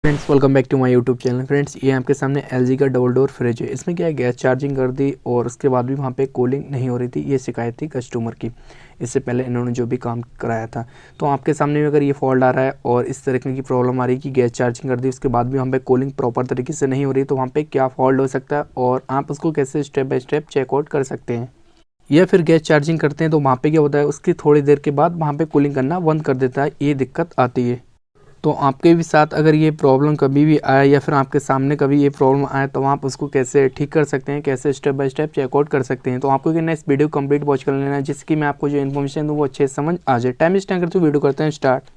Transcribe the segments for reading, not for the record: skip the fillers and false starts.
Friends welcome back to my YouTube channel. Friends ये आपके सामने एलजी का डबल डोर फ्रिज है। इसमें क्या है, गैस चार्जिंग कर दी और उसके बाद भी वहाँ पे कूलिंग नहीं हो रही थी। ये शिकायत थी कस्टमर की। इससे पहले इन्होंने जो भी काम कराया था, तो आपके सामने भी अगर ये फॉल्ट आ रहा है और इस तरीके की प्रॉब्लम आ रही है कि गैस चार्जिंग कर दी उसके बाद भी वहाँ पे कूलिंग प्रॉपर तरीके से नहीं हो रही, तो वहाँ पर क्या फॉल्ट हो सकता है और आप उसको कैसे स्टेप बाय स्टेप चेकआउट कर सकते हैं। या फिर गैस चार्जिंग करते हैं तो वहाँ पे क्या होता है, उसकी थोड़ी देर के बाद वहाँ पे कूलिंग करना बंद कर देता है। ये दिक्कत आती है। तो आपके भी साथ अगर ये प्रॉब्लम कभी भी आए या फिर आपके सामने कभी ये प्रॉब्लम आए तो आप उसको कैसे ठीक कर सकते हैं, कैसे स्टेप बाय स्टेप चेकआउट कर सकते हैं। तो आपको क्या इस वीडियो कंप्लीट वॉच कर लेना है, जिसकी मैं आपको जो इन्फॉर्मेशन दूँ वो अच्छे से समझ आ जाए। टाइम वेस्ट ना करते वीडियो करते हैं स्टार्ट।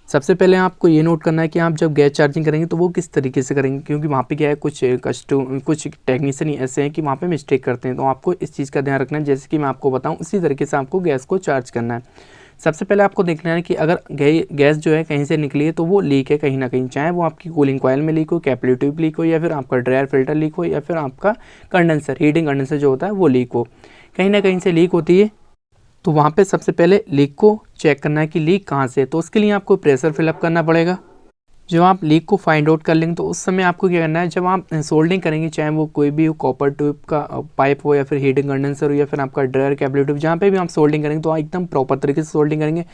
सबसे पहले आपको ये नोट करना है कि आप जब गैस चार्जिंग करेंगे तो वो किस तरीके से करेंगे, क्योंकि वहाँ पे क्या है कुछ टेक्नीशियन ऐसे हैं कि वहाँ पे मिस्टेक करते हैं। तो आपको इस चीज़ का ध्यान रखना है, जैसे कि मैं आपको बताऊँ उसी तरीके से आपको गैस को चार्ज करना है। सबसे पहले आपको देखना है कि अगर गैस जो है कहीं से निकली है तो वो लीक है कहीं ना कहीं, चाहे वो आपकी कूलिंग कॉइल में लीक हो, कैपिलरी ट्यूब लीक हो, या फिर आपका ड्रायर फिल्टर लीक हो, या फिर आपका कंडेंसर हीटिंग कंडेंसर जो होता है वो लीक हो, कहीं ना कहीं से लीक होती है। तो वहाँ पे सबसे पहले लीक को चेक करना है कि लीक कहाँ से है। तो उसके लिए आपको प्रेशर फिलअप करना पड़ेगा। जब आप लीक को फाइंड आउट कर लेंगे तो उस समय आपको क्या करना है, जब आप सोल्डिंग करेंगे, चाहे वो कोई भी कॉपर ट्यूब का पाइप हो या फिर हीटिंग कंडेंसर हो या फिर आपका ड्रायर कैपिलरी ट्यूब, जहाँ पे भी आप सोल्डिंग करेंगे तो एकदम प्रॉपर तरीके से सोल्डिंग करेंगे।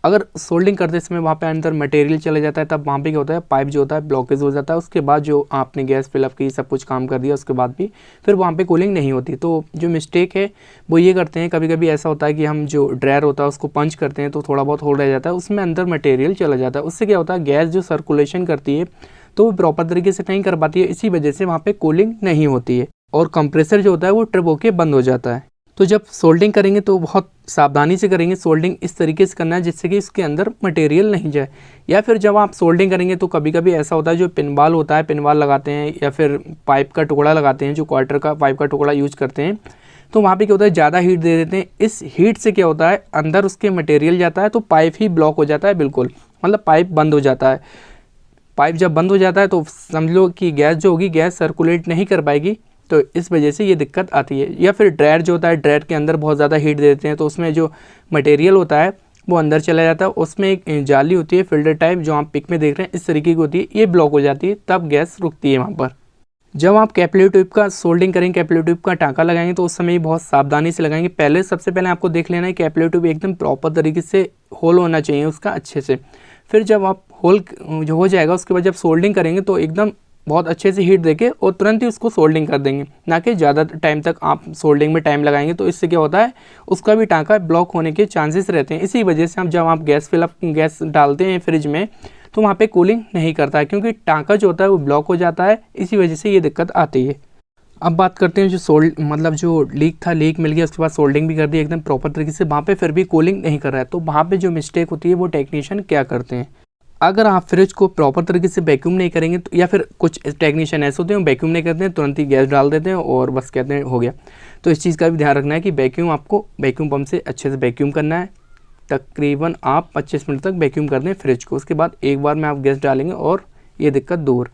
अगर सोल्डिंग करते समय वहाँ पे अंदर मटेरियल चला जाता है, तब वहाँ पे क्या होता है, पाइप जो होता है ब्लॉकेज हो जाता है। उसके बाद जो आपने गैस फिलअप की सब कुछ काम कर दिया उसके बाद भी फिर वहाँ पे कूलिंग नहीं होती। तो जो मिस्टेक है वो ये करते हैं, कभी कभी ऐसा होता है कि हम जो ड्रायर होता है उसको पंच करते हैं तो थोड़ा बहुत होल रह जाता है, उसमें अंदर मटेरियल चला जाता है। उससे क्या होता है, गैस जो सर्कुलेशन करती है तो वो प्रॉपर तरीके से नहीं कर पाती है, इसी वजह से वहाँ पे कूलिंग नहीं होती है और कंप्रेसर जो होता है वो ट्रिप होके बंद हो जाता है। तो जब सोल्डिंग करेंगे तो बहुत सावधानी से करेंगे। सोल्डिंग इस तरीके से करना है जिससे कि इसके अंदर मटेरियल नहीं जाए। या फिर जब आप सोल्डिंग करेंगे तो कभी कभी ऐसा होता है, जो पिनवाल होता है, पिनवाल लगाते हैं या फिर पाइप का टुकड़ा लगाते हैं, जो क्वार्टर का पाइप का टुकड़ा यूज करते हैं, तो वहाँ पे क्या होता है, ज़्यादा हीट दे देते हैं। इस हीट से क्या होता है, अंदर उसके मटेरियल जाता है तो पाइप ही ब्लॉक हो जाता है, बिल्कुल मतलब पाइप बंद हो जाता है। पाइप जब बंद हो जाता है तो समझ लो कि गैस जो होगी, गैस सर्कुलेट नहीं कर पाएगी, तो इस वजह से ये दिक्कत आती है। या फिर ड्रायर जो होता है, ड्रायर के अंदर बहुत ज़्यादा हीट देते हैं तो उसमें जो मटेरियल होता है वो अंदर चला जाता है। उसमें एक जाली होती है फिल्टर टाइप, जो आप पिक में देख रहे हैं इस तरीके की होती है, ये ब्लॉक हो जाती है, तब गैस रुकती है वहाँ पर। जब आप कैपिलरी ट्यूब का सोल्डिंग करेंगे, कैपिलरी ट्यूब का टाँका लगाएंगे तो उस समय बहुत सावधानी से लगाएंगे। पहले सबसे पहले आपको देख लेना है कैपिलरी ट्यूब एकदम प्रॉपर तरीके से होल होना चाहिए उसका अच्छे से। फिर जब आप होल जो हो जाएगा उसके बाद जब सोल्डिंग करेंगे तो एकदम बहुत अच्छे से हीट देके और तुरंत ही उसको सोल्डिंग कर देंगे, ना कि ज़्यादा टाइम तक आप सोल्डिंग में टाइम लगाएंगे तो इससे क्या होता है, उसका भी टाँका ब्लॉक होने के चांसेस रहते हैं। इसी वजह से जब आप गैस डालते हैं फ्रिज में तो वहाँ पे कूलिंग नहीं करता है, क्योंकि टाँका जो होता है वो ब्लॉक हो जाता है, इसी वजह से ये दिक्कत आती है। अब बात करते हैं जो लीक था, लीक मिल गया उसके बाद सोल्डिंग भी कर दी एकदम प्रॉपर तरीके से, वहाँ पे फिर भी कूलिंग नहीं कर रहा है। तो वहाँ पे जो मिस्टेक होती है वो टेक्नीशियन क्या करते हैं, अगर आप फ्रिज को प्रॉपर तरीके से वैक्यूम नहीं करेंगे तो, या फिर कुछ टेक्नीशियन ऐसे होते हैं वैक्यूम नहीं करते हैं, तुरंत ही गैस डाल देते हैं और बस कहते हैं हो गया। तो इस चीज़ का भी ध्यान रखना है कि वैक्यूम आपको वैक्यूम पंप से अच्छे से वैक्यूम करना है। तकरीबन आप 25 मिनट तक वैक्यूम कर दें फ्रिज को, उसके बाद एक बार में आप गैस डालेंगे और ये दिक्कत दूर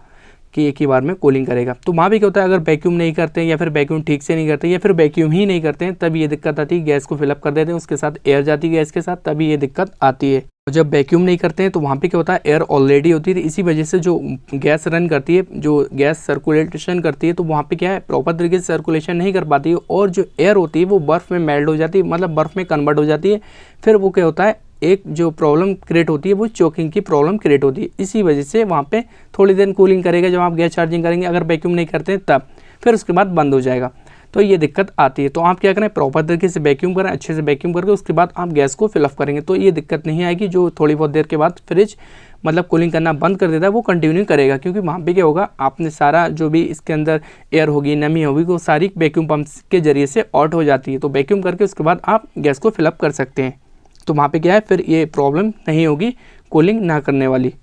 कि एक ही बार में कूलिंग करेगा। तो वहाँ भी क्या होता है, अगर वैक्यूम नहीं करते हैं या फिर वैक्यूम ठीक से नहीं करते या फिर वैक्यूम ही नहीं करते हैं, तब ये दिक्कत आती है। गैस को फिलअप कर देते हैं, उसके साथ एयर जाती है गैस के साथ, तभी ये दिक्कत आती है। और जब वैक्यूम नहीं करते हैं तो वहाँ पे क्या होता है, एयर ऑलरेडी होती है, इसी वजह से जो गैस रन करती है, जो गैस सर्कुलेशन करती है, तो वहाँ पे क्या है, प्रॉपर तरीके से सर्कुलेशन नहीं कर पाती है और जो एयर होती है वो बर्फ़ में मेल्ट हो जाती है, मतलब बर्फ़ में कन्वर्ट हो जाती है। फिर वो क्या होता है, एक जो प्रॉब्लम क्रिएट होती है वो चोकिंग की प्रॉब्लम क्रिएट होती है। इसी वजह से वहाँ पे थोड़ी देर कूलिंग करेगा जब आप गैस चार्जिंग करेंगे, अगर वैक्यूम नहीं करते हैं तब, फिर उसके बाद बंद हो जाएगा, तो ये दिक्कत आती है। तो आप क्या करें, प्रॉपर तरीके से वैक्यूम करें, अच्छे से वैक्यूम करके उसके बाद आप गैस को फिलअप करेंगे तो ये दिक्कत नहीं आएगी। जो थोड़ी बहुत देर के बाद फ्रिज मतलब कूलिंग करना बंद कर देता है वो कंटिन्यू करेगा, क्योंकि वहाँ पे क्या होगा, आपने सारा जो भी इसके अंदर एयर होगी, नमी होगी, वो सारी वैक्यूम पंप के जरिए से आउट हो जाती है। तो वैक्यूम करके उसके बाद आप गैस को फिलअप कर सकते हैं। तो वहाँ पे क्या है, फिर ये प्रॉब्लम नहीं होगी कूलिंग ना करने वाली।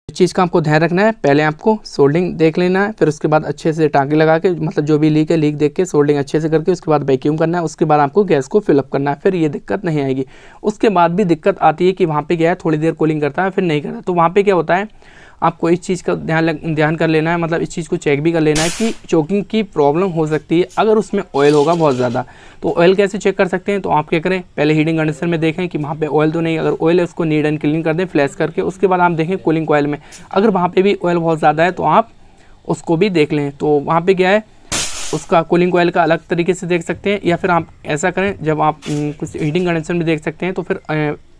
इस चीज़ का आपको ध्यान रखना है, पहले आपको सोल्डिंग देख लेना है, फिर उसके बाद अच्छे से टाँके लगा के, मतलब जो भी लीक है लीक देख के सोल्डिंग अच्छे से करके उसके बाद वैक्यूम करना है, उसके बाद आपको गैस को फिलअप करना है, फिर ये दिक्कत नहीं आएगी। उसके बाद भी दिक्कत आती है कि वहाँ पे क्या है, थोड़ी देर कूलिंग करता है फिर नहीं करता। तो वहाँ पे क्या होता है, आपको इस चीज़ का ध्यान कर लेना है, मतलब इस चीज़ को चेक भी कर लेना है कि चोकिंग की प्रॉब्लम हो सकती है अगर उसमें ऑयल होगा बहुत ज़्यादा। तो ऑयल कैसे चेक कर सकते हैं, तो आप क्या करें, पहले हीटिंग कंडीशन में देखें कि वहाँ पे ऑयल तो नहीं, अगर ऑयल है उसको नीट एंड क्लीन कर दें फ्लैश करके। उसके बाद आप देखें कूलिंग कॉइल में, अगर वहाँ पे भी ऑयल बहुत ज़्यादा है तो आप उसको भी देख लें। तो वहाँ पे क्या है, उसका कूलिंग कॉइल का अलग तरीके से देख सकते हैं, या फिर आप ऐसा करें, जब आप कुछ हीटिंग कंडीशन में देख सकते हैं तो फिर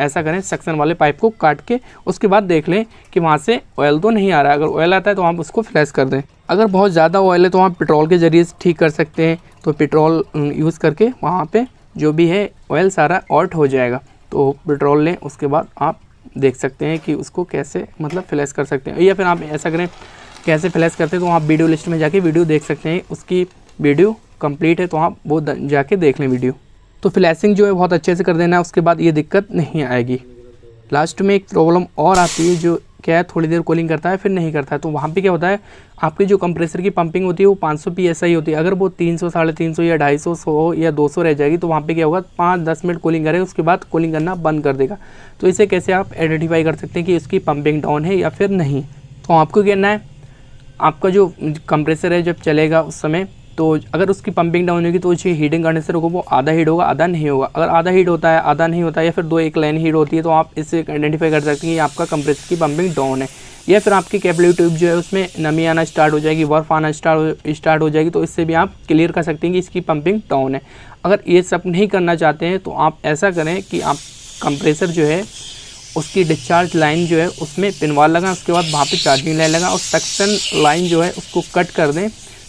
ऐसा करें, सक्शन वाले पाइप को काट के उसके बाद देख लें कि वहाँ से ऑयल तो नहीं आ रहा है। अगर ऑयल आता है तो आप उसको फ्लैश कर दें। अगर बहुत ज़्यादा ऑयल है तो आप पेट्रोल के ज़रिए से ठीक कर सकते हैं। तो पेट्रोल यूज़ करके वहाँ पे जो भी है ऑयल सारा आउट हो जाएगा। तो पेट्रोल लें, उसके बाद आप देख सकते हैं कि उसको कैसे मतलब फ्लैश कर सकते हैं। या फिर आप ऐसा करें, कैसे फ्लैश करते हैं तो आप वीडियो लिस्ट में जाके वीडियो देख सकते हैं, उसकी वीडियो कंप्लीट है तो आप वो जाके देख लें वीडियो। तो फ्लैशिंग जो है बहुत अच्छे से कर देना है, उसके बाद ये दिक्कत नहीं आएगी। लास्ट में एक प्रॉब्लम और आती है, जो क्या है, थोड़ी देर कूलिंग करता है फिर नहीं करता है। तो वहाँ पे क्या होता है, आपकी जो कंप्रेसर की पंपिंग होती है वो 500 PSI होती है। अगर वो 300, 350 या 250, 100 या 200 रह जाएगी तो वहाँ पे क्या होगा, 5-10 मिनट कूलिंग करेगा, उसके बाद कूलिंग करना बंद कर देगा। तो इसे कैसे आप आइडेंटिफाई कर सकते हैं कि उसकी पंपिंग डाउन है या फिर नहीं। तो आपको कहना है, आपका जो कंप्रेसर है जब चलेगा उस समय, तो अगर उसकी पंपिंग डाउन होगी तो जो हीटिंग कंडेंसर होगा वो आधा हीट होगा, आधा नहीं होगा। अगर आधा हीट होता है, आधा नहीं होता है, या फिर एक लाइन हीट होती है, तो आप इससे आइडेंटिफाई कर सकते हैं कि आपका कंप्रेसर की पंपिंग डाउन है। या फिर आपकी कैपिलरी ट्यूब जो है उसमें नमी आना स्टार्ट हो जाएगी, बर्फ आना स्टार्ट हो जाएगी। तो इससे भी आप क्लियर कर सकते हैं कि इसकी पंपिंग डाउन है। अगर ये सब नहीं करना चाहते हैं तो आप ऐसा करें कि आप कंप्रेसर जो है उसकी डिस्चार्ज लाइन जो है उसमें पिनवाल लगाएं, उसके बाद वहाँ पे चार्जिंग लाइन लगाएं और सक्शन लाइन जो है उसको कट कर दें।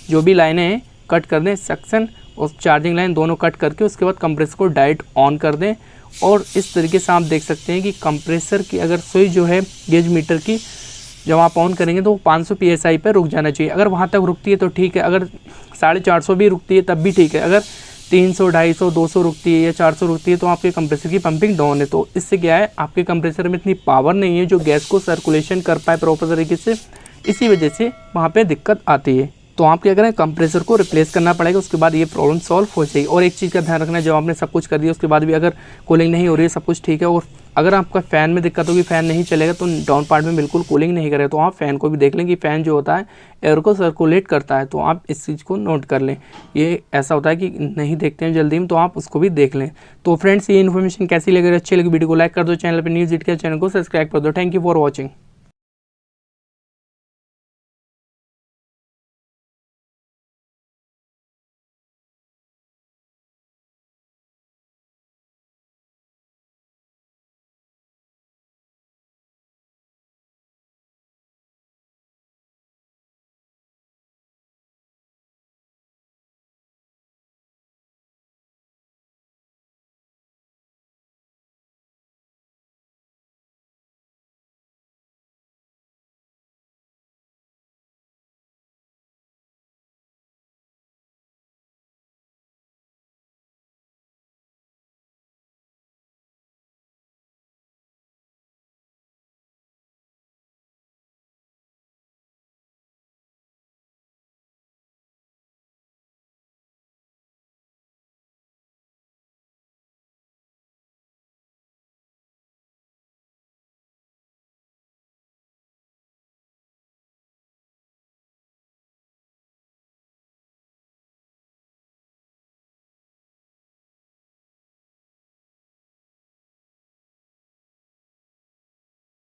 जो भी लाइनें हैं कट कर दें, सक्शन और चार्जिंग लाइन दोनों कट करके उसके बाद कंप्रेसर को डायरेक्ट ऑन कर दें। और इस तरीके से आप देख सकते हैं कि कंप्रेसर की अगर सुई जो है गेज मीटर की, जब आप ऑन करेंगे तो वो 500 PSI पर रुक जाना चाहिए। अगर वहाँ तक रुकती है तो ठीक है, अगर 450 भी रुकती है तब भी ठीक है। अगर 300, 250, 200 रुकती है या 400 रुकती है तो आपके कंप्रेसर की पंपिंग डाउन है। तो इससे क्या है, आपके कंप्रेसर में इतनी पावर नहीं है जो गैस को सर्कुलेशन कर पाए प्रॉपर तरीके से, इसी वजह से वहाँ पे दिक्कत आती है। तो आप क्या करें, कंप्रेसर को रिप्लेस करना पड़ेगा, उसके बाद ये प्रॉब्लम सॉल्व हो जाएगी। और एक चीज़ का ध्यान रखना है, जब आपने सब कुछ कर दिया उसके बाद भी अगर कूलिंग नहीं हो रही है, सब कुछ ठीक है, और अगर आपका फ़ैन में दिक्कत होगी, फ़ैन नहीं चलेगा, तो डाउन पार्ट में बिल्कुल कूलिंग नहीं करेगा, तो आप फ़ैन को भी देख लें कि फ़ैन जो होता है एयर को सर्कुलेट करता है। तो आप इस चीज़ को नोट कर लें। ये ऐसा होता है कि नहीं देखते हैं जल्दी में, तो आप उसको भी देख लें। तो फ्रेंड्स, ये इन्फॉर्मेशन कैसी लगी, अच्छी लगी वीडियो को लाइक कर दो, चैनल पर न्यूज़ के चैनल को सब्सक्राइब कर दो। Thank you for watching.